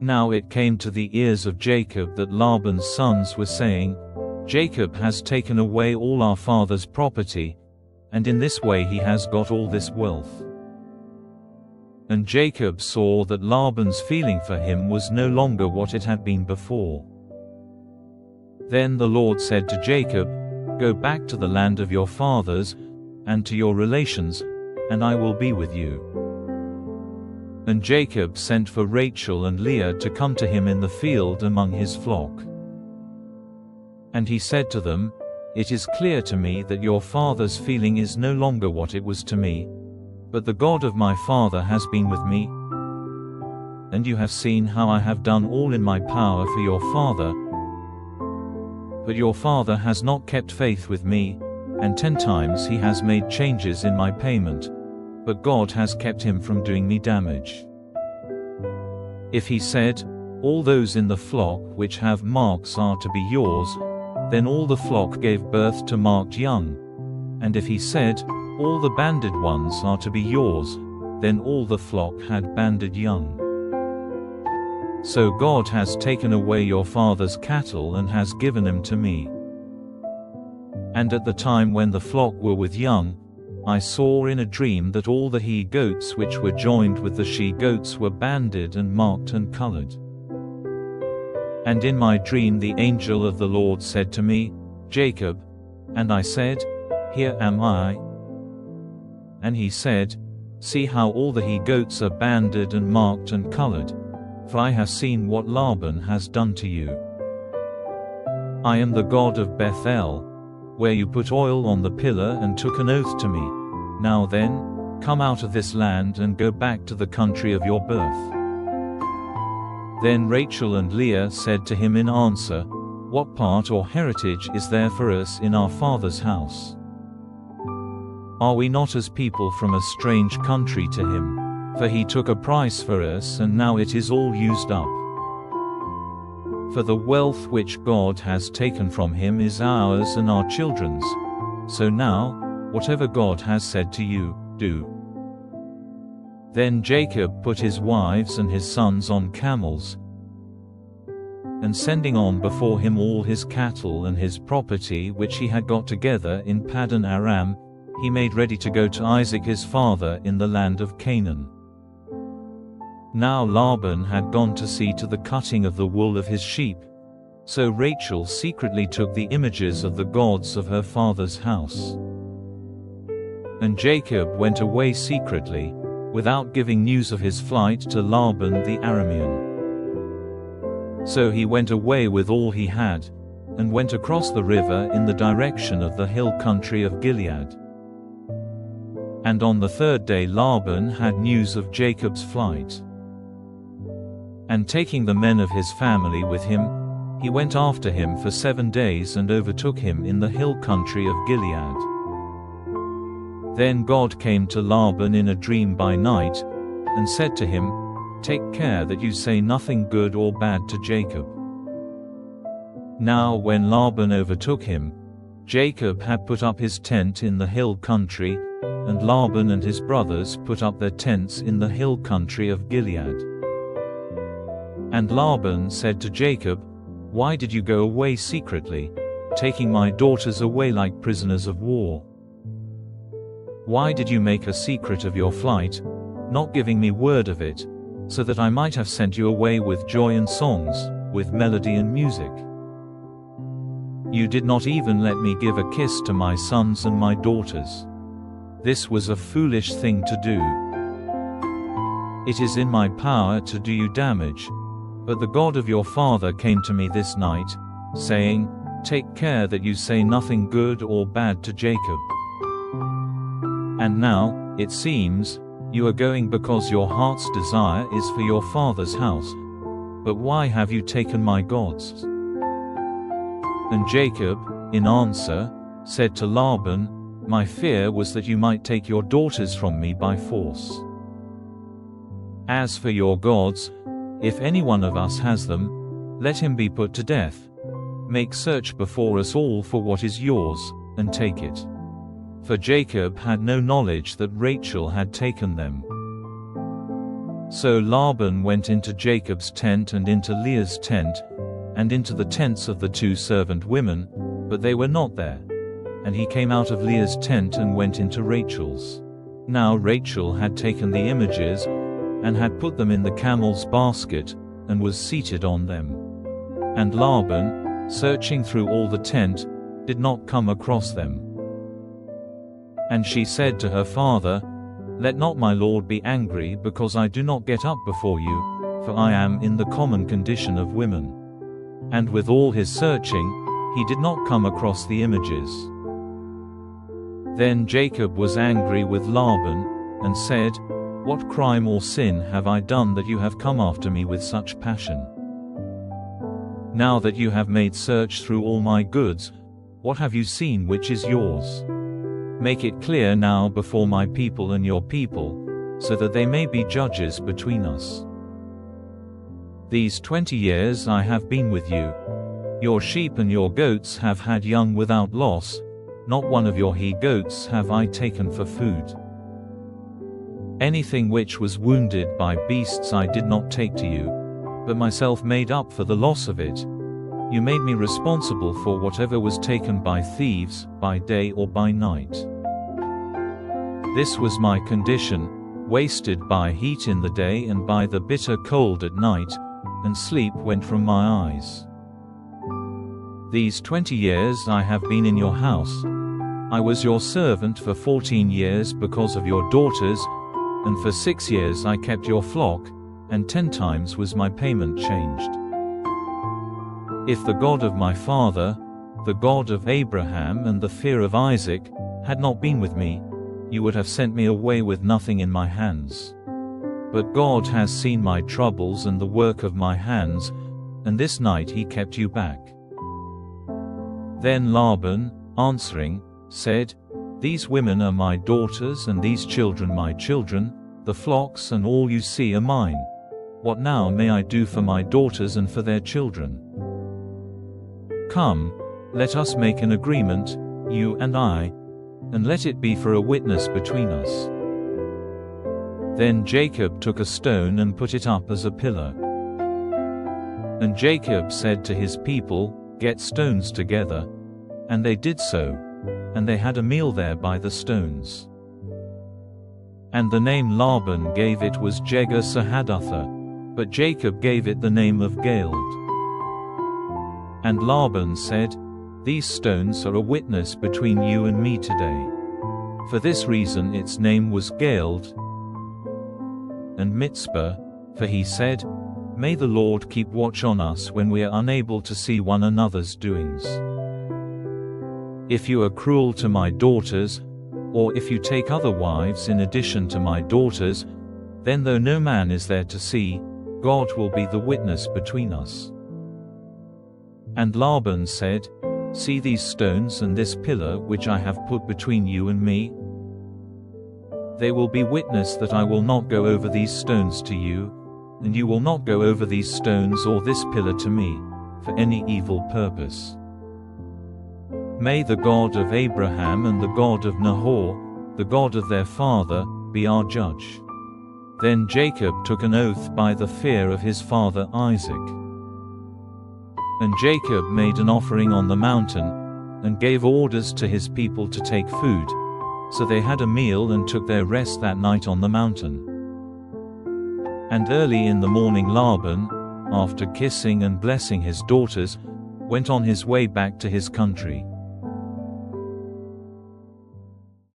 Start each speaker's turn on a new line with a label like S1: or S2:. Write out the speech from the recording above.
S1: Now it came to the ears of Jacob that Laban's sons were saying, "Jacob has taken away all our father's property, and in this way he has got all this wealth." And Jacob saw that Laban's feeling for him was no longer what it had been before. Then the Lord said to Jacob, "Go back to the land of your fathers, and to your relations, and I will be with you." And Jacob sent for Rachel and Leah to come to him in the field among his flock. And he said to them, "It is clear to me that your father's feeling is no longer what it was to me, but the God of my father has been with me. And you have seen how I have done all in my power for your father. But your father has not kept faith with me, and 10 times he has made changes in my payment, but God has kept him from doing me damage. If he said, 'All those in the flock which have marks are to be yours,' then all the flock gave birth to marked young. And if he said, 'All the banded ones are to be yours,' then all the flock had banded young. So God has taken away your father's cattle and has given them to me. And at the time when the flock were with young, I saw in a dream that all the he-goats which were joined with the she-goats were banded and marked and colored. And in my dream the angel of the Lord said to me, 'Jacob,' and I said, 'Here am I.' And he said, 'See how all the he-goats are banded and marked and colored, for I have seen what Laban has done to you. I am the God of Bethel, where you put oil on the pillar and took an oath to me. Now then, come out of this land and go back to the country of your birth.' Then Rachel and Leah said to him in answer, 'What part or heritage is there for us in our father's house? Are we not as people from a strange country to him? For he took a price for us and now it is all used up. For the wealth which God has taken from him is ours and our children's. So now, whatever God has said to you, do.' Then Jacob put his wives and his sons on camels, and sending on before him all his cattle and his property which he had got together in Paddan Aram, he made ready to go to Isaac his father in the land of Canaan. Now Laban had gone to see to the cutting of the wool of his sheep, so Rachel secretly took the images of the gods of her father's house. And Jacob went away secretly, without giving news of his flight to Laban the Aramean. So he went away with all he had, and went across the river in the direction of the hill country of Gilead. And on the 3rd day Laban had news of Jacob's flight. And taking the men of his family with him, he went after him for 7 days and overtook him in the hill country of Gilead. Then God came to Laban in a dream by night, and said to him, "Take care that you say nothing good or bad to Jacob." Now when Laban overtook him, Jacob had put up his tent in the hill country, and Laban and his brothers put up their tents in the hill country of Gilead. And Laban said to Jacob, "Why did you go away secretly, taking my daughters away like prisoners of war? Why did you make a secret of your flight, not giving me word of it, so that I might have sent you away with joy and songs, with melody and music? You did not even let me give a kiss to my sons and my daughters. This was a foolish thing to do. It is in my power to do you damage, but the God of your father came to me this night, saying, 'Take care that you say nothing good or bad to Jacob.' And now, it seems, you are going because your heart's desire is for your father's house. But why have you taken my gods?" And Jacob, in answer, said to Laban, "My fear was that you might take your daughters from me by force. As for your gods, if any one of us has them, let him be put to death. Make search before us all for what is yours, and take it." For Jacob had no knowledge that Rachel had taken them. So Laban went into Jacob's tent and into Leah's tent, and into the tents of the 2 servant women, but they were not there. And he came out of Leah's tent and went into Rachel's. Now Rachel had taken the images, and had put them in the camel's basket, and was seated on them. And Laban, searching through all the tent, did not come across them. And she said to her father, "Let not my lord be angry because I do not get up before you, for I am in the common condition of women." And with all his searching, he did not come across the images. Then Jacob was angry with Laban, and said, "What crime or sin have I done that you have come after me with such passion? Now that you have made search through all my goods, what have you seen which is yours? Make it clear now before my people and your people, so that they may be judges between us. These 20 years I have been with you. Your sheep and your goats have had young without loss, not one of your he-goats have I taken for food. Anything which was wounded by beasts I did not take to you, but myself made up for the loss of it. You made me responsible for whatever was taken by thieves, by day or by night. This was my condition, wasted by heat in the day and by the bitter cold at night, and sleep went from my eyes. These 20 years I have been in your house. I was your servant for 14 years because of your daughters, and for 6 years I kept your flock, and 10 times was my payment changed. If the God of my father, the God of Abraham and the fear of Isaac, had not been with me, you would have sent me away with nothing in my hands. But God has seen my troubles and the work of my hands, and this night he kept you back." Then Laban, answering, said, "These women are my daughters and these children my children, the flocks and all you see are mine. What now may I do for my daughters and for their children? Come, let us make an agreement, you and I, and let it be for a witness between us." Then Jacob took a stone and put it up as a pillar. And Jacob said to his people, "Get stones together." And they did so, and they had a meal there by the stones. And the name Laban gave it was Jegar-sahadutha, but Jacob gave it the name of Galeed. And Laban said, "These stones are a witness between you and me today." For this reason its name was Galeed. And Mitzpah, for he said, "May the Lord keep watch on us when we are unable to see one another's doings. If you are cruel to my daughters, or if you take other wives in addition to my daughters, then though no man is there to see, God will be the witness between us." And Laban said, "See these stones and this pillar which I have put between you and me? They will be witness that I will not go over these stones to you, and you will not go over these stones or this pillar to me, for any evil purpose. May the God of Abraham and the God of Nahor, the God of their father, be our judge." Then Jacob took an oath by the fear of his father Isaac. And Jacob made an offering on the mountain, and gave orders to his people to take food. So they had a meal and took their rest that night on the mountain. And early in the morning Laban, after kissing and blessing his daughters, went on his way back to his country.